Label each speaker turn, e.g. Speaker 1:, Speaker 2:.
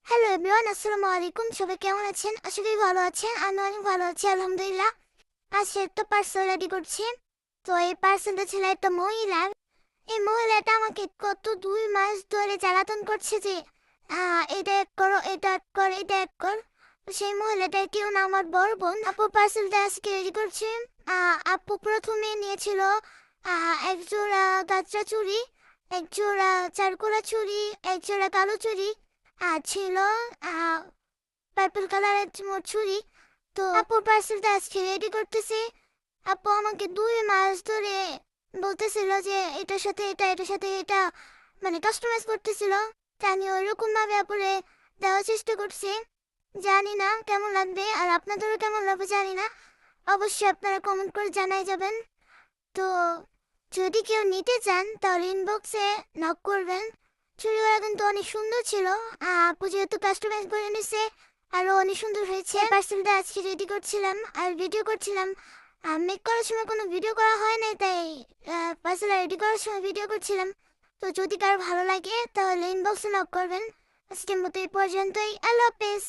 Speaker 1: Hello everyone, আসসালামু আলাইকুম। সবাই কেমন আছেন? আশা করি ভালো আছেন। আমি অনেক ভালো আছি, আলহামদুলিল্লাহ। আজকে একটা পার্সেল রেডি করছি। তো এই পার্সেলটা ছিল একটা মহিলা। এই মহিলাটা আমাকে গত 2 মাস ধরে জ্বালাতন করছে যে এটা এক করো, এটা এক কর, এটা এক কর। তো সেই মহিলাটা কেউ না, আমার বড় বোন। আপু পার্সেলটা আজকে রেডি করছি। আপু প্রথমে নিয়েছিল এক জোড়া গাছরা চুড়ি, এক জোড়া চারকোলা চুড়ি, এক জোড়া কালো চুড়ি, আর ছিল পার্পল কালারের ছুরি। তো আপুর পার্সেলটা আজকে রেডি করতেছি। আপু আমাকে 2 মাস ধরে বলতেছিল যে এটার সাথে এটা, এটার সাথে এটা, মানে কাস্টমাইজ করতেছিল। তা আমি ওইরকম ভাবে আপুরে দেওয়ার চেষ্টা করছি। জানি না কেমন লাগবে, আর আপনাদেরও কেমন লাগবে জানি না। অবশ্যই আপনারা কমেন্ট করে জানাই যাবেন। তো যদি কেউ নিতে চান তাহলে ইনবক্সে নক করবেন। চুড়িগুলো কিন্তু অনেক সুন্দর ছিল। আপু যেহেতু কাস্টমাইজ করে নিছে, আরো অনেক সুন্দর হয়েছে। পার্সেলটা আজকে রেডি করছিলাম আর ভিডিও করছিলাম। মেক করার সময় কোনো ভিডিও করা হয় নাই, তাই পার্সেল রেডি করার সময় ভিডিও করছিলাম। তো যদি কারো ভালো লাগে তাহলে ইনবক্সে নক করবেন। আজকের মতো এই পর্যন্তই। আল্লাহ হাফেজ।